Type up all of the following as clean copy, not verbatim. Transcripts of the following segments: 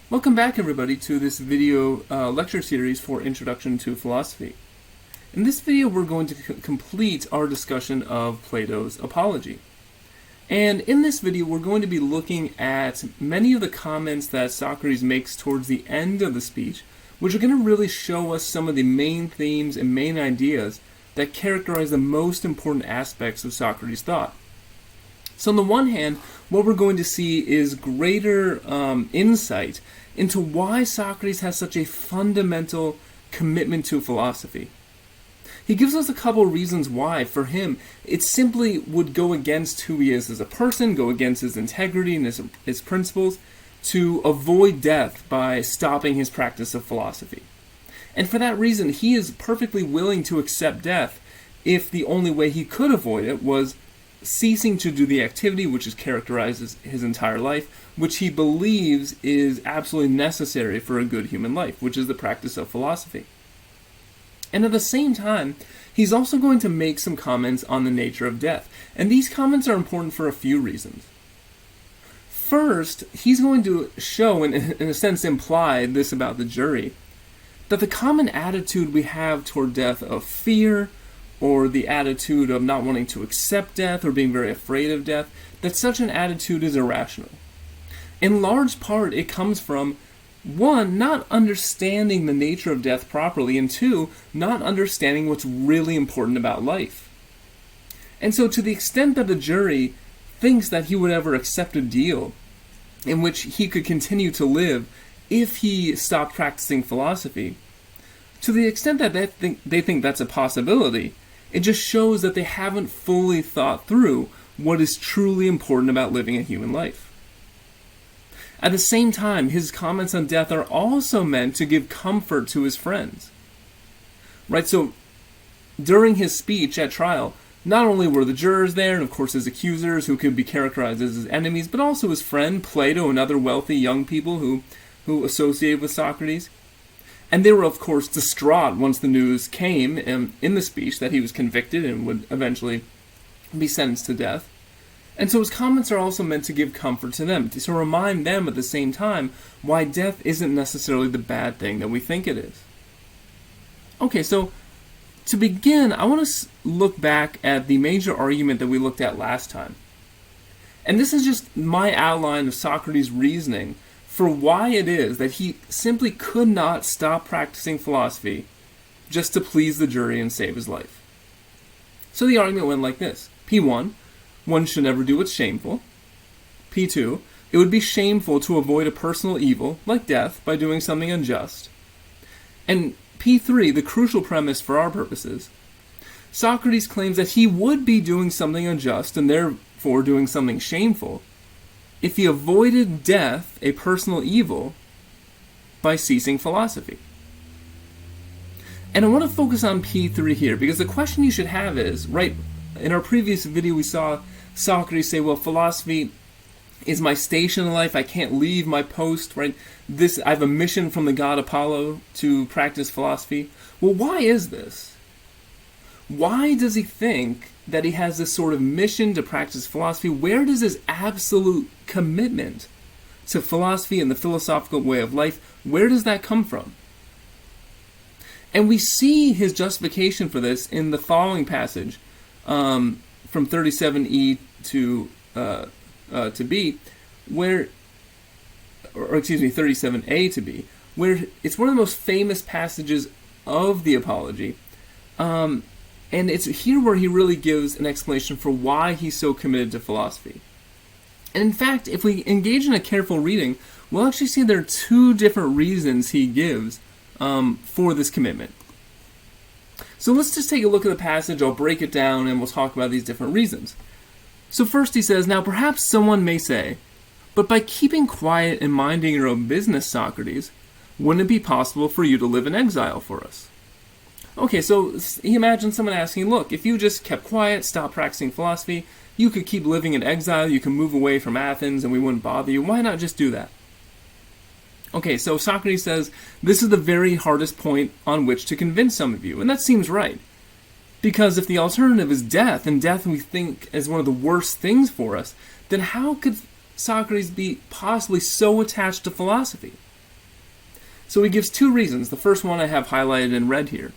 Welcome back, everybody, to this video lecture series for Introduction to Philosophy. In this video, we're going to complete our discussion of Plato's Apology. And in this video, we're going to be looking at many of the comments that Socrates makes towards the end of the speech, which are going to really show us some of the main themes and main ideas that characterize the most important aspects of Socrates' thought. So on the one hand, what we're going to see is greater insight into why Socrates has such a fundamental commitment to philosophy. He gives us a couple reasons why, for him, it simply would go against who he is as a person, go against his integrity and his principles, to avoid death by stopping his practice of philosophy. And for that reason, he is perfectly willing to accept death if the only way he could avoid it was ceasing to do the activity which characterizes his entire life, which he believes is absolutely necessary for a good human life, which is the practice of philosophy. And at the same time, he's also going to make some comments on the nature of death. And these comments are important for a few reasons. First, he's going to show, and in a sense imply this about the jury, that the common attitude we have toward death of fear, or the attitude of not wanting to accept death or being very afraid of death, that such an attitude is irrational. In large part, it comes from, one, not understanding the nature of death properly, and two, not understanding what's really important about life. And so to the extent that the jury thinks that he would ever accept a deal in which he could continue to live if he stopped practicing philosophy, to the extent that they think that's a possibility, it just shows that they haven't fully thought through what is truly important about living a human life. At the same time, his comments on death are also meant to give comfort to his friends. Right, so during his speech at trial, not only were the jurors there, and of course his accusers, who could be characterized as his enemies, but also his friend Plato and other wealthy young people who associated with Socrates. And they were, of course, distraught once the news came in the speech that he was convicted and would eventually be sentenced to death. And so his comments are also meant to give comfort to them, to remind them at the same time why death isn't necessarily the bad thing that we think it is. Okay, so to begin, I want to look back at the major argument that we looked at last time. And this is just my outline of Socrates' reasoning for why it is that he simply could not stop practicing philosophy just to please the jury and save his life. So the argument went like this. P1, one should never do what's shameful. P2, it would be shameful to avoid a personal evil, like death, by doing something unjust. And P3, the crucial premise for our purposes, Socrates claims that he would be doing something unjust and therefore doing something shameful if he avoided death, a personal evil, by ceasing philosophy. And I want to focus on P3 here, because the question you should have is, right, in our previous video we saw Socrates say, well, philosophy is my station in life, I can't leave my post, right? I have a mission from the god Apollo to practice philosophy. Well, why is this? Why does he think that he has this sort of mission to practice philosophy? Where does his absolute commitment to philosophy and the philosophical way of life, where does that come from? And we see his justification for this in the following passage from 37e to b, 37a to b, where it's one of the most famous passages of the Apology. And it's here where he really gives an explanation for why he's so committed to philosophy. And in fact, if we engage in a careful reading, we'll actually see there are two different reasons he gives for this commitment. So let's just take a look at the passage, I'll break it down, and we'll talk about these different reasons. So first he says, now perhaps someone may say, but by keeping quiet and minding your own business, Socrates, wouldn't it be possible for you to live in exile for us? Okay, so he imagines someone asking, look, if you just kept quiet, stopped practicing philosophy, you could keep living in exile, you can move away from Athens and we wouldn't bother you. Why not just do that? Okay, so Socrates says, this is the very hardest point on which to convince some of you, and that seems right. Because if the alternative is death, and death we think is one of the worst things for us, then how could Socrates be possibly so attached to philosophy? So he gives two reasons. The first one I have highlighted in red here.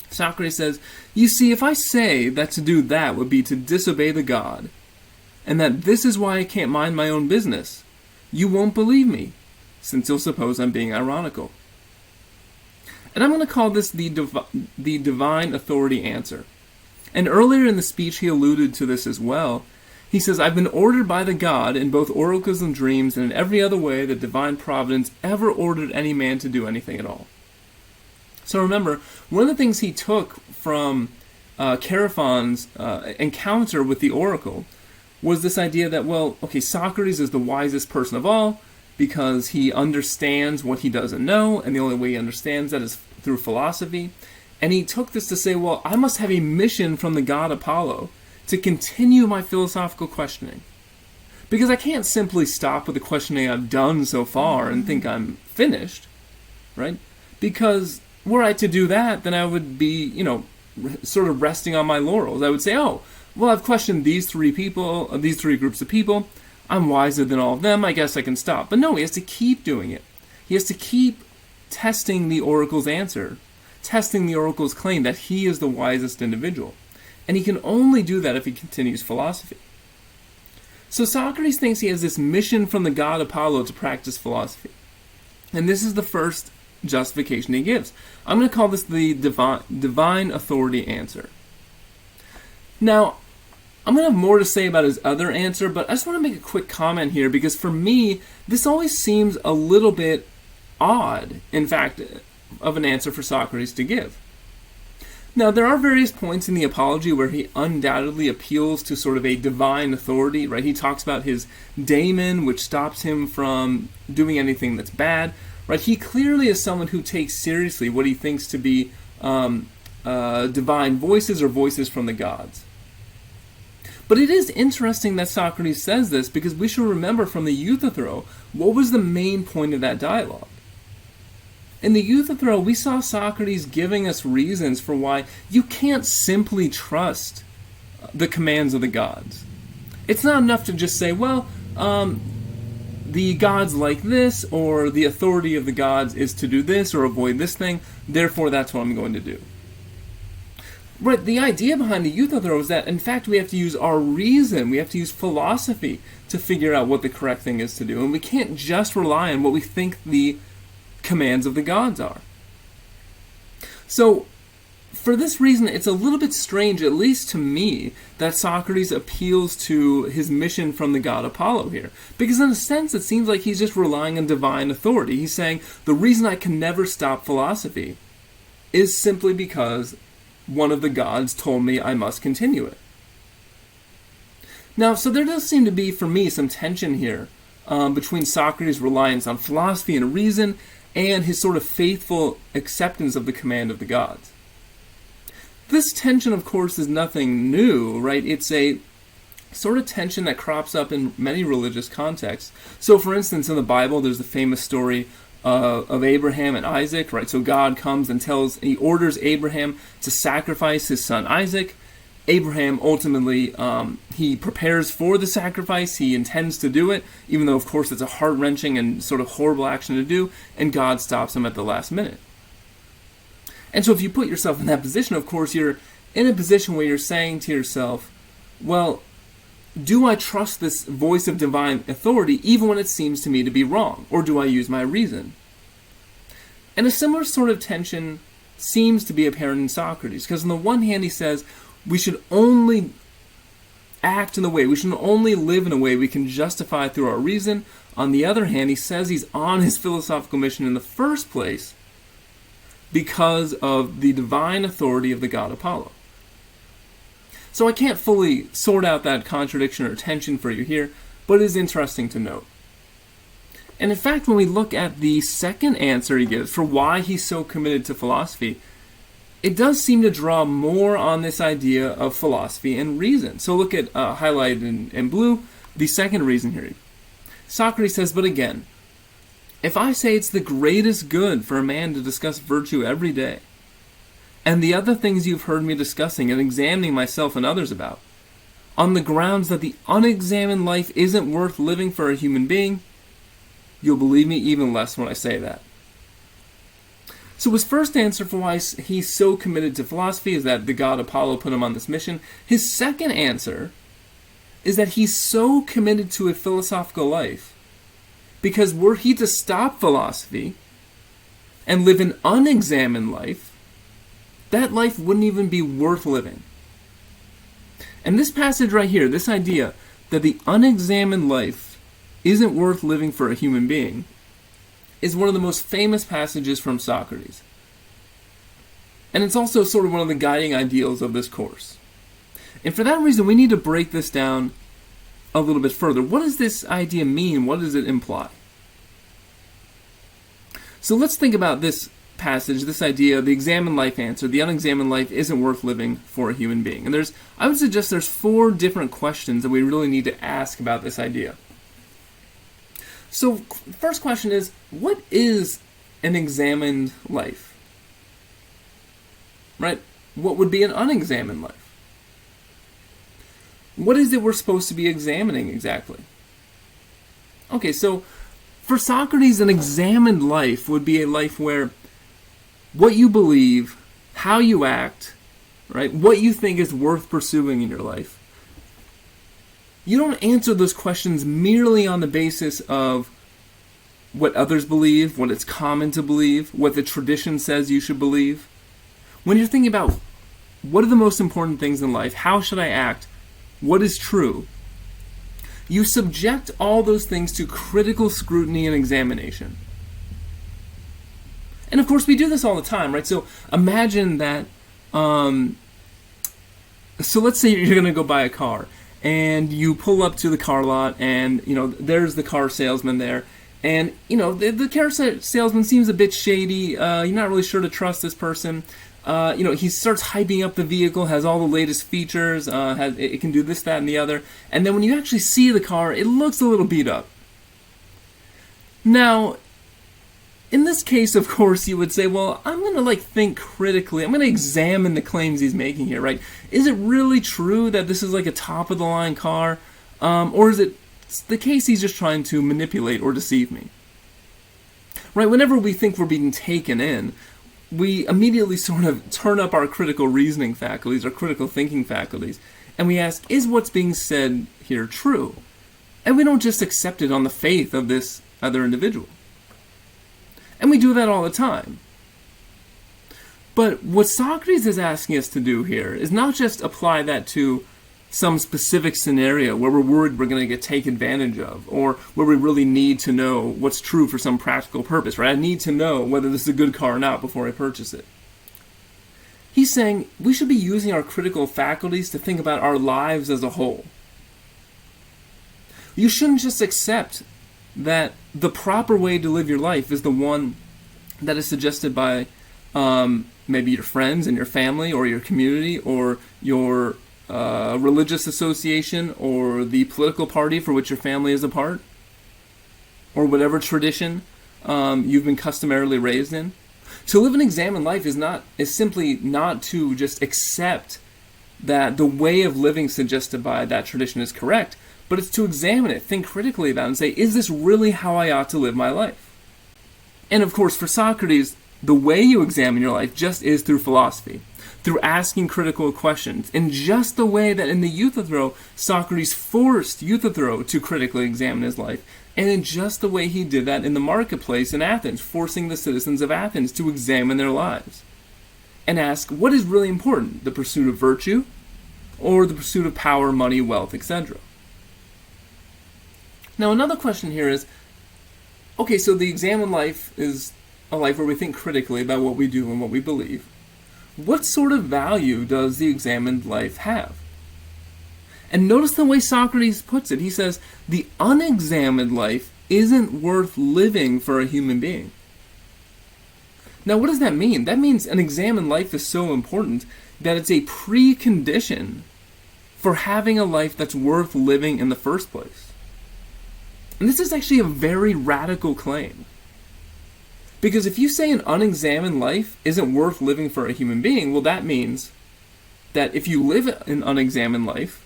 Socrates says, "You see, if I say that to do that would be to disobey the god, and that this is why I can't mind my own business, you won't believe me, since you'll suppose I'm being ironical." And I'm going to call this the divine authority answer. And earlier in the speech he alluded to this as well. He says, "I've been ordered by the god in both oracles and dreams, and in every other way that divine providence ever ordered any man to do anything at all." So remember, one of the things he took from Chaerephon's encounter with the oracle was this idea that, well, okay, Socrates is the wisest person of all because he understands what he doesn't know, and the only way he understands that is through philosophy. And he took this to say, well, I must have a mission from the god Apollo to continue my philosophical questioning. Because I can't simply stop with the questioning I've done so far and think I'm finished, right? Because were I to do that, then I would be, sort of resting on my laurels. I would say, oh, well, I've questioned these three groups of people. I'm wiser than all of them. I guess I can stop. But no, he has to keep doing it. He has to keep testing the oracle's answer, testing the oracle's claim that he is the wisest individual. And he can only do that if he continues philosophy. So Socrates thinks he has this mission from the god Apollo to practice philosophy. And this is the first justification he gives. I'm going to call this the divine authority answer. Now, I'm going to have more to say about his other answer, but I just want to make a quick comment here, because for me, this always seems a little bit odd, in fact, of an answer for Socrates to give. Now, there are various points in the Apology where he undoubtedly appeals to sort of a divine authority, right? He talks about his daemon, which stops him from doing anything that's bad, right? He clearly is someone who takes seriously what he thinks to be divine voices or voices from the gods. But it is interesting that Socrates says this, because we should remember from the Euthyphro, what was the main point of that dialogue? In the Euthyphro, we saw Socrates giving us reasons for why you can't simply trust the commands of the gods. It's not enough to just say, well, the gods like this, or the authority of the gods is to do this or avoid this thing, therefore that's what I'm going to do. Right, the idea behind the Euthyphro is that, in fact, we have to use our reason, we have to use philosophy to figure out what the correct thing is to do, and we can't just rely on what we think the commands of the gods are. So, for this reason, it's a little bit strange, at least to me, that Socrates appeals to his mission from the god Apollo here. Because in a sense, it seems like he's just relying on divine authority. He's saying, the reason I can never stop philosophy is simply because one of the gods told me I must continue it. Now, so there does seem to be, for me, some tension here between Socrates' reliance on philosophy and reason and his sort of faithful acceptance of the command of the gods. This tension, of course, is nothing new, right? It's a sort of tension that crops up in many religious contexts. So, for instance, in the Bible, there's the famous story of Abraham and Isaac, right? So God comes and he orders Abraham to sacrifice his son Isaac. Abraham ultimately, he prepares for the sacrifice. He intends to do it, even though, of course, it's a heart-wrenching and sort of horrible action to do, and God stops him at the last minute. And so if you put yourself in that position, of course, you're in a position where you're saying to yourself, well, do I trust this voice of divine authority even when it seems to me to be wrong? Or do I use my reason? And a similar sort of tension seems to be apparent in Socrates, because on the one hand he says we should only act in a way, we should only live in a way we can justify through our reason. On the other hand, he says he's on his philosophical mission in the first place because of the divine authority of the god Apollo. So I can't fully sort out that contradiction or tension for you here, but it is interesting to note. And in fact, when we look at the second answer he gives for why he's so committed to philosophy, it does seem to draw more on this idea of philosophy and reason. So look at, highlighted in blue, the second reason here. Socrates says, but again, if I say it's the greatest good for a man to discuss virtue every day, and the other things you've heard me discussing and examining myself and others about, on the grounds that the unexamined life isn't worth living for a human being, you'll believe me even less when I say that. So his first answer for why he's so committed to philosophy is that the god Apollo put him on this mission. His second answer is that he's so committed to a philosophical life because were he to stop philosophy and live an unexamined life, that life wouldn't even be worth living. And this passage right here, this idea that the unexamined life isn't worth living for a human being, is one of the most famous passages from Socrates. And it's also sort of one of the guiding ideals of this course. And for that reason, we need to break this down a little bit further. What does this idea mean? What does it imply? So let's think about this passage, this idea, the examined life answer. The unexamined life isn't worth living for a human being. And I would suggest there's 4 different questions that we really need to ask about this idea. So, first question is, what is an examined life? Right? What would be an unexamined life? What is it we're supposed to be examining exactly? Okay, so for Socrates, an examined life would be a life where what you believe, how you act, right, what you think is worth pursuing in your life, you don't answer those questions merely on the basis of what others believe, what it's common to believe, what the tradition says you should believe. When you're thinking about what are the most important things in life, how should I act, what is true, you subject all those things to critical scrutiny and examination. And of course we do this all the time, right? So imagine that, so let's say you're going to go buy a car, and you pull up to the car lot, and there's the car salesman there, and the car salesman seems a bit shady. You're not really sure to trust this person. He starts hyping up the vehicle, has all the latest features, it can do this, that, and the other, and then when you actually see the car, it looks a little beat up. Now, in this case, of course, you would say, well, I'm going to think critically. I'm going to examine the claims he's making here, right? Is it really true that this is a top-of-the-line car? Or is it the case he's just trying to manipulate or deceive me? Right? Whenever we think we're being taken in, we immediately sort of turn up our critical reasoning faculties, our critical thinking faculties, and we ask, is what's being said here true? And we don't just accept it on the faith of this other individual. And we do that all the time. But what Socrates is asking us to do here is not just apply that to some specific scenario where we're worried we're going to get taken advantage of, or where we really need to know what's true for some practical purpose, right? I need to know whether this is a good car or not before I purchase it. He's saying we should be using our critical faculties to think about our lives as a whole. You shouldn't just accept that the proper way to live your life is the one that is suggested by maybe your friends and your family or your community or your religious association or the political party for which your family is a part, or whatever tradition you've been customarily raised in. To live an examined life is simply not to just accept that the way of living suggested by that tradition is correct, but it's to examine it, think critically about it, and say, is this really how I ought to live my life? And of course, for Socrates, the way you examine your life just is through philosophy, through asking critical questions, in just the way that in the Euthyphro, Socrates forced Euthyphro to critically examine his life, and in just the way he did that in the marketplace in Athens, forcing the citizens of Athens to examine their lives and ask, what is really important, the pursuit of virtue or the pursuit of power, money, wealth, etc.? Now, another question here is, okay, so the examined life is a life where we think critically about what we do and what we believe. What sort of value does the examined life have? And notice the way Socrates puts it. He says, the unexamined life isn't worth living for a human being. Now, what does that mean? That means an examined life is so important that it's a precondition for having a life that's worth living in the first place. And this is actually a very radical claim. Because if you say an unexamined life isn't worth living for a human being, well, that means that if you live an unexamined life,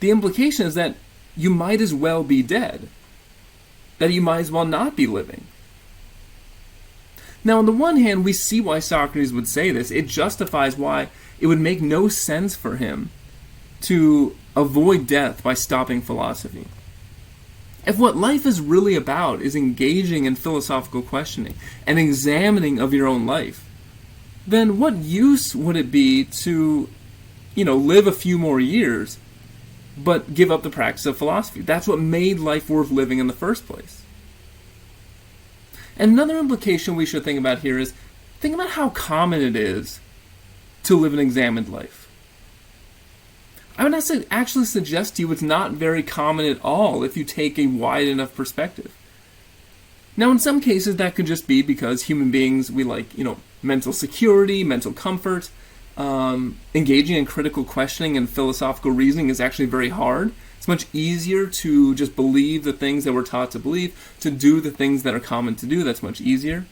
the implication is that you might as well be dead. That you might as well not be living. Now, on the one hand, we see why Socrates would say this. It justifies why it would make no sense for him to avoid death by stopping philosophy. If what life is really about is engaging in philosophical questioning and examining of your own life, then what use would it be to, live a few more years, but give up the practice of philosophy? That's what made life worth living in the first place. And another implication we should think about here is, think about how common it is to live an examined life. I would actually suggest to you it's not very common at all if you take a wide enough perspective. Now, in some cases, that could just be because human beings, we like, mental security, mental comfort. Engaging in critical questioning and philosophical reasoning is actually very hard. It's much easier to just believe the things that we're taught to believe, to do the things that are common to do. That's much easier.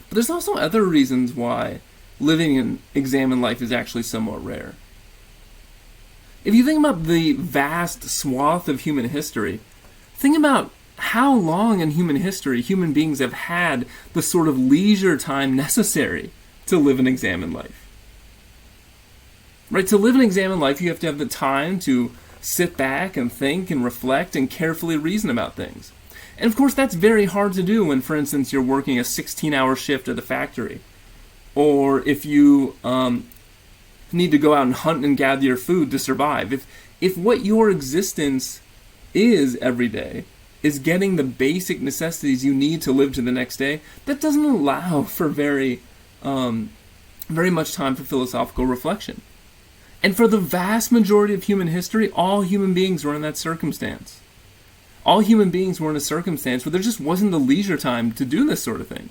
But there's also other reasons why living an examined life is actually somewhat rare. If you think about the vast swath of human history, think about how long in human history human beings have had the sort of leisure time necessary to live an examined life. Right? To live an examined life, you have to have the time to sit back and think and reflect and carefully reason about things. And of course, that's very hard to do when, for instance, you're working a 16-hour shift at the factory. Or if you need to go out and hunt and gather your food to survive. If what your existence is every day is getting the basic necessities you need to live to the next day, that doesn't allow for very much time for philosophical reflection. And for the vast majority of human history, all human beings were in that circumstance. All human beings were in a circumstance where there just wasn't the leisure time to do this sort of thing.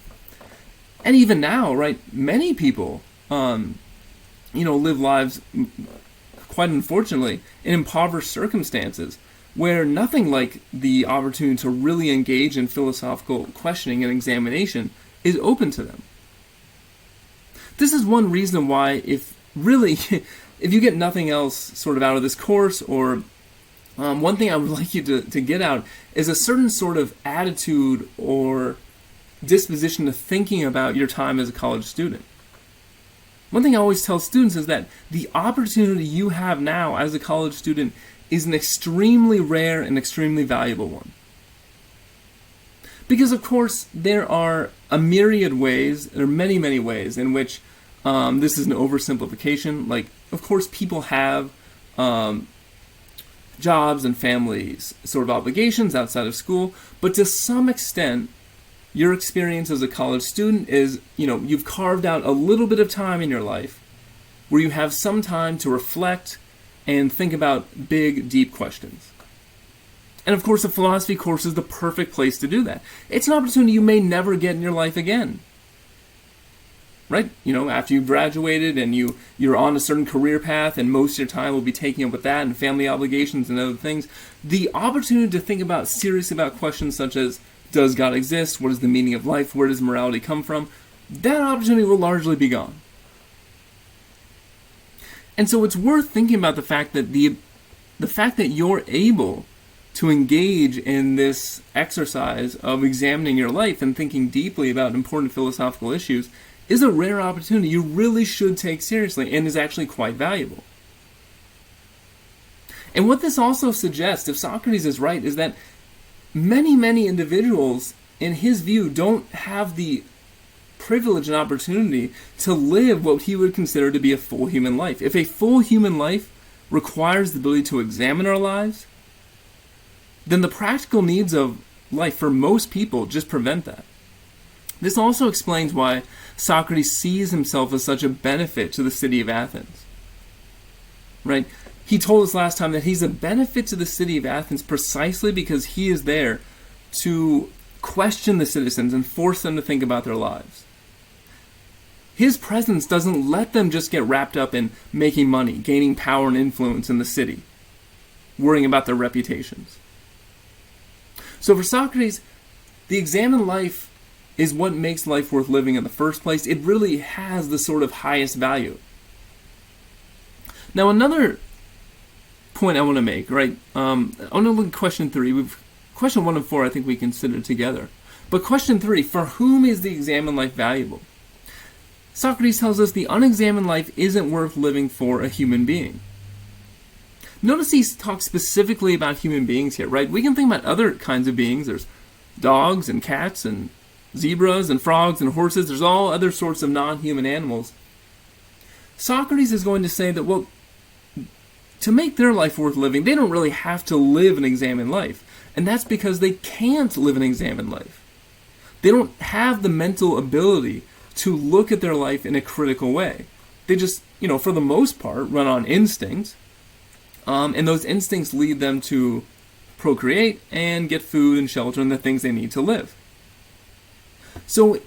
And even now, right, many people live lives, quite unfortunately, in impoverished circumstances where nothing like the opportunity to really engage in philosophical questioning and examination is open to them. This is one reason why if you get nothing else sort of out of this course, or one thing I would like you to get out is a certain sort of attitude or disposition to thinking about your time as a college student. One thing I always tell students is that the opportunity you have now as a college student is an extremely rare and extremely valuable one. Because, of course, there are a myriad ways, there are many, many ways in which this is an oversimplification. Like, of course, people have jobs and families, sort of obligations outside of school, but to some extent, your experience as a college student is, you've carved out a little bit of time in your life where you have some time to reflect and think about big, deep questions. And of course, a philosophy course is the perfect place to do that. It's an opportunity you may never get in your life again. Right? After you've graduated and you're on a certain career path and most of your time will be taken up with that and family obligations and other things, the opportunity to think seriously about questions such as, does God exist? What is the meaning of life? Where does morality come from? That opportunity will largely be gone. And so it's worth thinking about the fact that the fact that you're able to engage in this exercise of examining your life and thinking deeply about important philosophical issues is a rare opportunity you really should take seriously and is actually quite valuable. And what this also suggests, if Socrates is right, is that many, many individuals, in his view, don't have the privilege and opportunity to live what he would consider to be a full human life. If a full human life requires the ability to examine our lives, then the practical needs of life for most people just prevent that. This also explains why Socrates sees himself as such a benefit to the city of Athens. Right? He told us last time that he's a benefit to the city of Athens precisely because he is there to question the citizens and force them to think about their lives. His presence doesn't let them just get wrapped up in making money, gaining power and influence in the city, worrying about their reputations. So for Socrates, the examined life is what makes life worth living in the first place. It really has the sort of highest value. Now another point I want to make, right? I want to look at question 3. Question 1 and 4 I think we considered together. But question 3, for whom is the examined life valuable? Socrates tells us the unexamined life isn't worth living for a human being. Notice he talks specifically about human beings here, right? We can think about other kinds of beings. There's dogs and cats and zebras and frogs and horses. There's all other sorts of non-human animals. Socrates is going to say that, well, to make their life worth living, they don't really have to live an examined life. And that's because they can't live an examined life. They don't have the mental ability to look at their life in a critical way. They just, for the most part, run on instincts. And those instincts lead them to procreate and get food and shelter and the things they need to live. So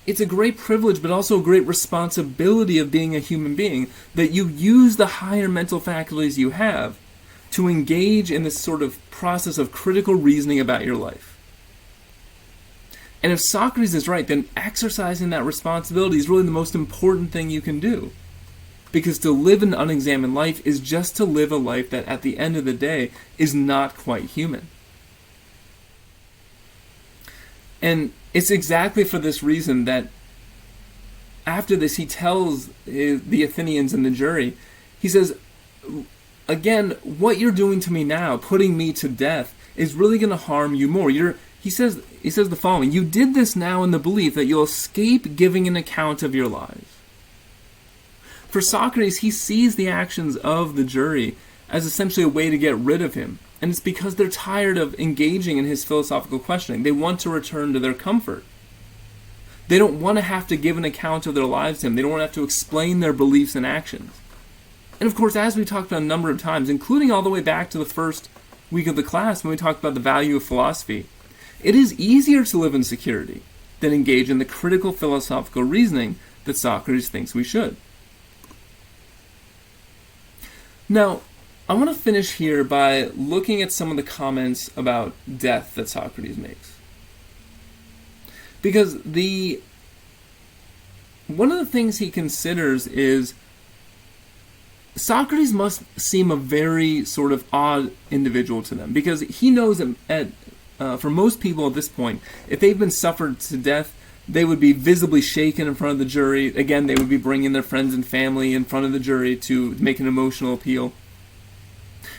it's a great privilege, but also a great responsibility of being a human being that you use the higher mental faculties you have to engage in this sort of process of critical reasoning about your life. And if Socrates is right, then exercising that responsibility is really the most important thing you can do. Because to live an unexamined life is just to live a life that at the end of the day is not quite human. And it's exactly for this reason that after this he tells the Athenians and the jury, he says, again, what you're doing to me now, putting me to death, is really going to harm you more. He says the following, you did this now in the belief that you'll escape giving an account of your lives. For Socrates, he sees the actions of the jury as essentially a way to get rid of him. And it's because they're tired of engaging in his philosophical questioning. They want to return to their comfort. They don't want to have to give an account of their lives to him. They don't want to have to explain their beliefs and actions. And of course, as we talked about a number of times, including all the way back to the first week of the class when we talked about the value of philosophy, it is easier to live in security than engage in the critical philosophical reasoning that Socrates thinks we should. Now, I want to finish here by looking at some of the comments about death that Socrates makes. Because one of the things he considers is Socrates must seem a very sort of odd individual to them. Because he knows that for most people at this point, if they've been suffered to death, they would be visibly shaken in front of the jury. Again, they would be bringing their friends and family in front of the jury to make an emotional appeal.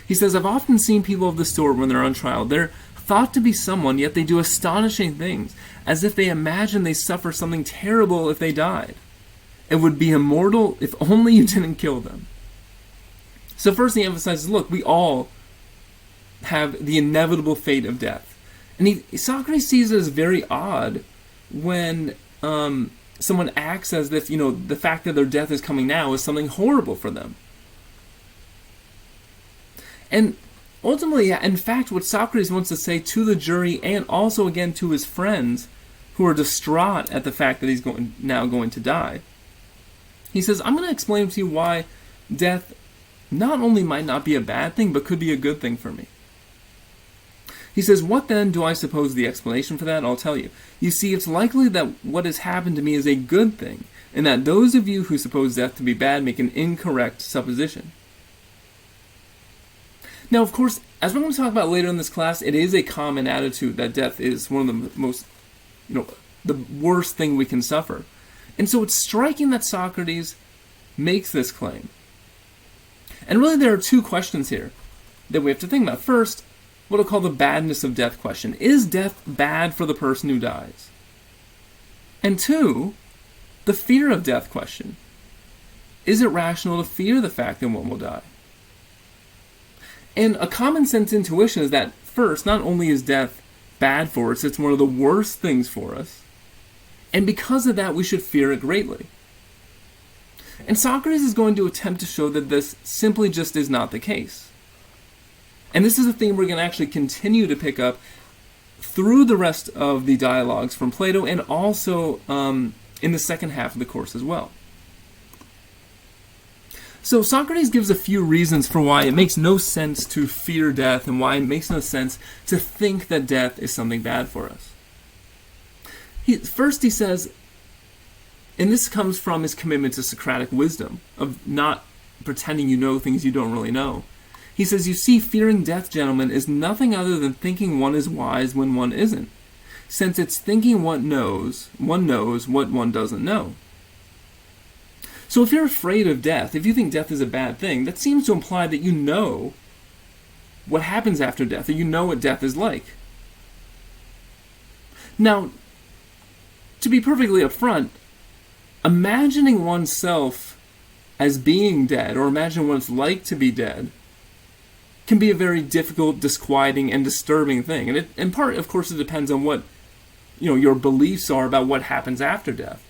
He says, I've often seen people of this sort when they're on trial. They're thought to be someone, yet they do astonishing things, as if they imagine they suffer something terrible if they died. It would be immortal if only you didn't kill them. So first he emphasizes, look, we all have the inevitable fate of death. And Socrates sees it as very odd when someone acts as if, the fact that their death is coming now is something horrible for them. And ultimately, in fact, what Socrates wants to say to the jury and also again to his friends who are distraught at the fact that he's now going to die, he says, I'm going to explain to you why death not only might not be a bad thing, but could be a good thing for me. He says, what then do I suppose the explanation for that? I'll tell you. You see, it's likely that what has happened to me is a good thing, and that those of you who suppose death to be bad make an incorrect supposition. Now, of course, as we're going to talk about later in this class, it is a common attitude that death is one of the most, the worst thing we can suffer. And so it's striking that Socrates makes this claim. And really there are two questions here that we have to think about. First, what I'll call the badness of death question. Is death bad for the person who dies? And two, the fear of death question. Is it rational to fear the fact that one will die? And a common sense intuition is that, first, not only is death bad for us, it's one of the worst things for us. And because of that, we should fear it greatly. And Socrates is going to attempt to show that this simply just is not the case. And this is a theme we're going to actually continue to pick up through the rest of the dialogues from Plato and also in the second half of the course as well. So Socrates gives a few reasons for why it makes no sense to fear death and why it makes no sense to think that death is something bad for us. First he says, and this comes from his commitment to Socratic wisdom, of not pretending you know things you don't really know. He says, you see, fearing death, gentlemen, is nothing other than thinking one is wise when one isn't. since it's thinking one knows what one doesn't know. So if you're afraid of death, if you think death is a bad thing, that seems to imply that you know what happens after death, or you know what death is like. Now, to be perfectly upfront, imagining oneself as being dead, or imagine what it's like to be dead, can be a very difficult, disquieting, and disturbing thing. And in part, of course, it depends on what your beliefs are about what happens after death.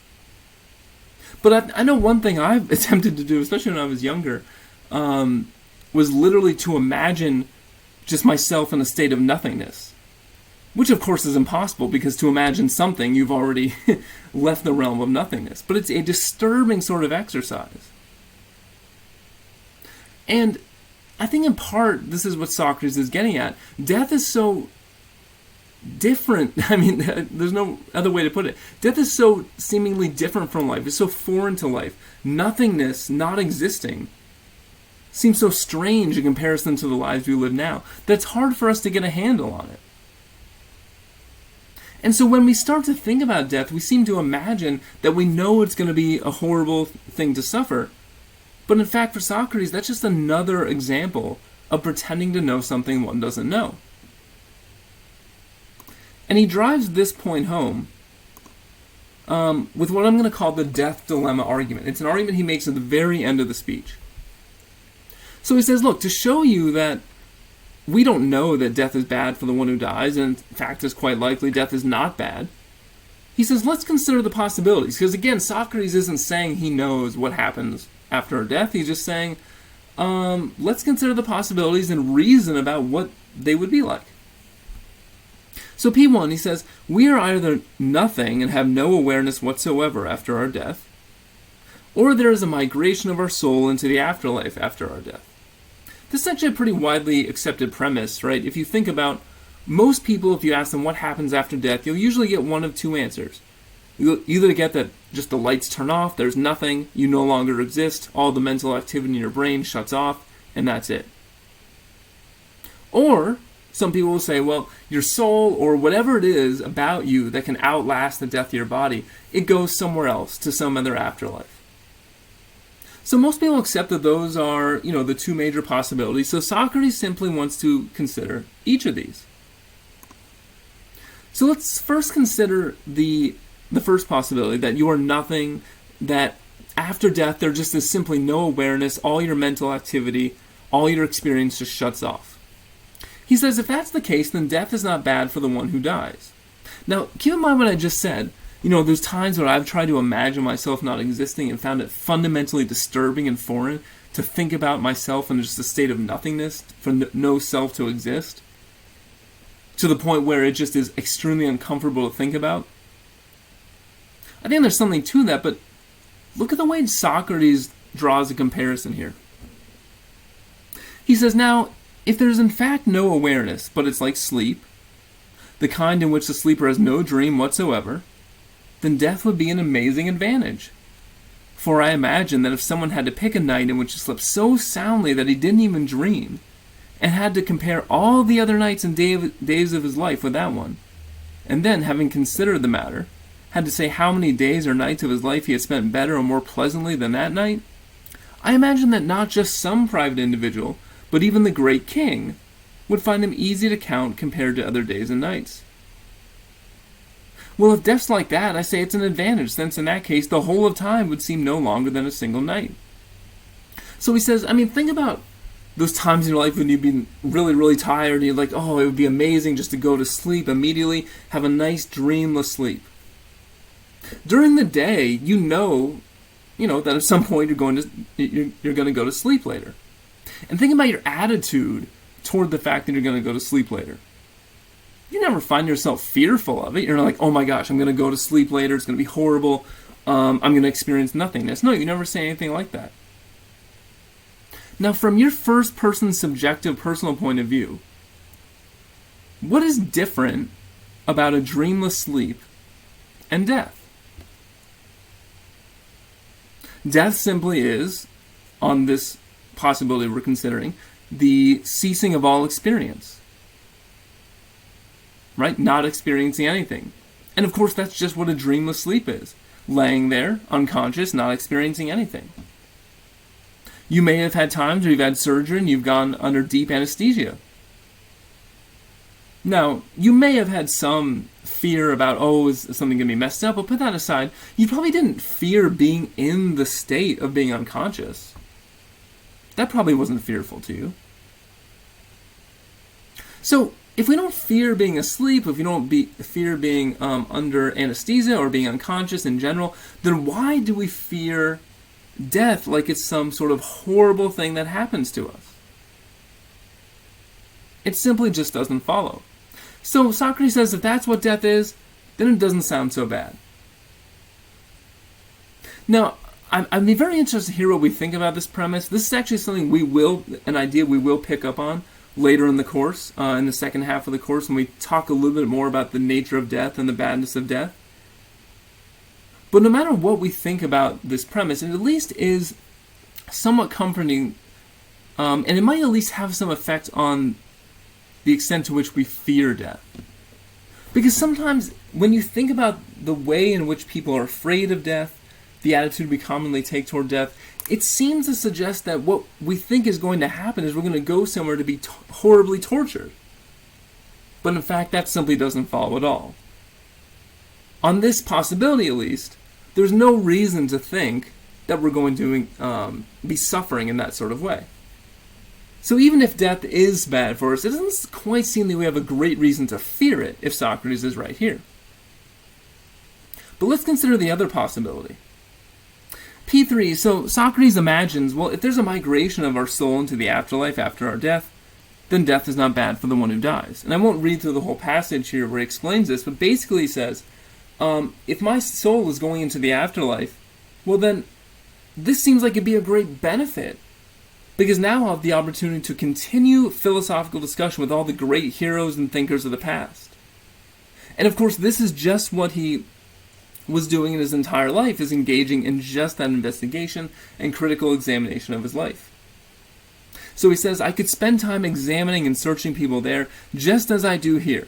But I know one thing I've attempted to do, especially when I was younger, was literally to imagine just myself in a state of nothingness. Which, of course, is impossible, because to imagine something, you've already left the realm of nothingness. But it's a disturbing sort of exercise. And I think in part, this is what Socrates is getting at. Death is so different. I mean, there's no other way to put it. Death is so seemingly different from life. It's so foreign to life. Nothingness, not existing, seems so strange in comparison to the lives we live now, that it's hard for us to get a handle on it. And so when we start to think about death, we seem to imagine that we know it's going to be a horrible thing to suffer. But in fact, for Socrates, that's just another example of pretending to know something one doesn't know. And he drives this point home with what I'm going to call the death dilemma argument. It's an argument he makes at the very end of the speech. So he says, look, to show you that we don't know that death is bad for the one who dies, and in fact it's quite likely death is not bad, he says, let's consider the possibilities. Because again, Socrates isn't saying he knows what happens after our death. He's just saying, let's consider the possibilities and reason about what they would be like. So P1, he says, we are either nothing and have no awareness whatsoever after our death, or there is a migration of our soul into the afterlife after our death. This is actually a pretty widely accepted premise, right? If you think about most people, if you ask them what happens after death, you'll usually get one of two answers. You'll either get that just the lights turn off, there's nothing, you no longer exist, all the mental activity in your brain shuts off, and that's it. Or some people will say, well, your soul or whatever it is about you that can outlast the death of your body, it goes somewhere else, to some other afterlife. So most people accept that those are, the two major possibilities. So Socrates simply wants to consider each of these. So let's first consider the first possibility, that you are nothing, that after death there just is simply no awareness, all your mental activity, all your experience just shuts off. He says if that's the case, then death is not bad for the one who dies. Now, keep in mind what I just said. There's times where I've tried to imagine myself not existing and found it fundamentally disturbing and foreign to think about myself in just a state of nothingness, for no self to exist, to the point where it just is extremely uncomfortable to think about. I think there's something to that, but look at the way Socrates draws a comparison here. He says, now, if there's in fact no awareness, but it's like sleep, the kind in which the sleeper has no dream whatsoever, then death would be an amazing advantage. For I imagine that if someone had to pick a night in which he slept so soundly that he didn't even dream, and had to compare all the other nights and days of his life with that one, and then, having considered the matter, had to say how many days or nights of his life he had spent better or more pleasantly than that night, I imagine that not just some private individual, but even the great king, would find them easy to count compared to other days and nights. Well, if death's like that, I say it's an advantage, since in that case the whole of time would seem no longer than a single night. So he says, think about those times in your life when you've been really, really tired, and you're like, oh, it would be amazing just to go to sleep immediately, have a nice dreamless sleep. During the day, you know that at some point you're going to go to sleep later. And think about your attitude toward the fact that you're going to go to sleep later. You never find yourself fearful of it. You're not like, oh my gosh, I'm going to go to sleep later, it's going to be horrible, I'm going to experience nothingness. No, you never say anything like that. Now, from your first person subjective personal point of view, what is different about a dreamless sleep and death? Death simply is, on this possibility we're considering, the ceasing of all experience. right? Not experiencing anything. And of course, that's just what a dreamless sleep is. Laying there, unconscious, not experiencing anything. You may have had times where you've had surgery and you've gone under deep anesthesia. Now, you may have had some fear about, oh, is something going to be messed up? But put that aside. You probably didn't fear being in the state of being unconscious. That probably wasn't fearful to you. So, if we don't fear being asleep, if we don't fear being under anesthesia or being unconscious in general, then why do we fear death like it's some sort of horrible thing that happens to us? It simply just doesn't follow. So Socrates says if that's what death is, then it doesn't sound so bad. Now, I'd be very interested to hear what we think about this premise. This is actually something an idea we will pick up on later in the course, in the second half of the course, when we talk a little bit more about the nature of death and the badness of death. But no matter what we think about this premise, it at least is somewhat comforting, and it might at least have some effect on the extent to which we fear death. Because sometimes when you think about the way in which people are afraid of death, the attitude we commonly take toward death, it seems to suggest that what we think is going to happen is we're going to go somewhere to be horribly tortured. But in fact, that simply doesn't follow at all. On this possibility, at least, there's no reason to think that we're going to be suffering in that sort of way. So even if death is bad for us, it doesn't quite seem that we have a great reason to fear it if Socrates is right here. But let's consider the other possibility. P3, so Socrates imagines, well, if there's a migration of our soul into the afterlife after our death, then death is not bad for the one who dies. And I won't read through the whole passage here where he explains this, but basically he says, if my soul is going into the afterlife, well then, this seems like it'd be a great benefit. Because now I'll have the opportunity to continue philosophical discussion with all the great heroes and thinkers of the past. And of course, this is just what he was doing in his entire life, is engaging in just that investigation and critical examination of his life. So he says, I could spend time examining and searching people there, just as I do here,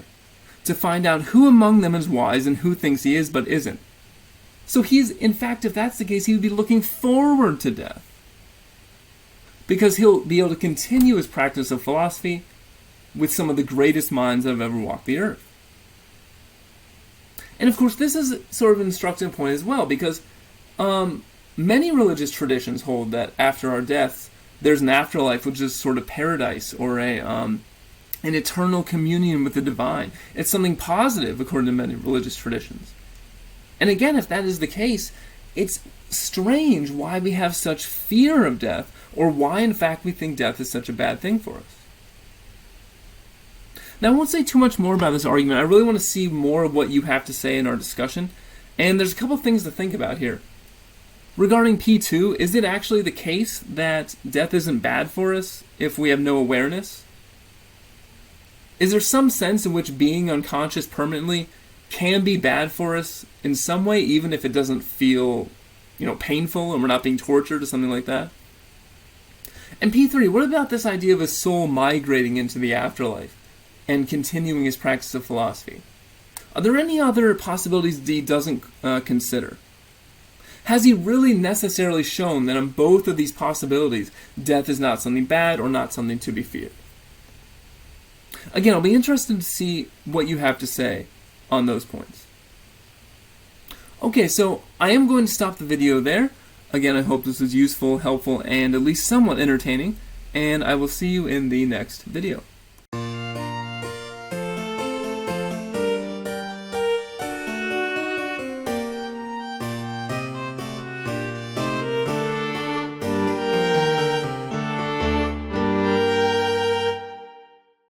to find out who among them is wise and who thinks he is but isn't. So in fact, if that's the case, he would be looking forward to death. Because he'll be able to continue his practice of philosophy with some of the greatest minds that have ever walked the earth. And of course, this is sort of an instructive point as well, because many religious traditions hold that after our deaths, there's an afterlife, which is sort of paradise, or an eternal communion with the divine. It's something positive, according to many religious traditions. And again, if that is the case, it's strange why we have such fear of death, or why, in fact, we think death is such a bad thing for us. Now, I won't say too much more about this argument. I really want to see more of what you have to say in our discussion. And there's a couple things to think about here. Regarding P2, is it actually the case that death isn't bad for us if we have no awareness? Is there some sense in which being unconscious permanently can be bad for us in some way, even if it doesn't feel, painful and we're not being tortured or something like that? And P3, what about this idea of a soul migrating into the afterlife and continuing his practice of philosophy? Are there any other possibilities he doesn't consider? Has he really necessarily shown that on both of these possibilities, death is not something bad or not something to be feared? Again, I'll be interested to see what you have to say on those points. Okay, so I am going to stop the video there. Again, I hope this was useful, helpful, and at least somewhat entertaining, and I will see you in the next video.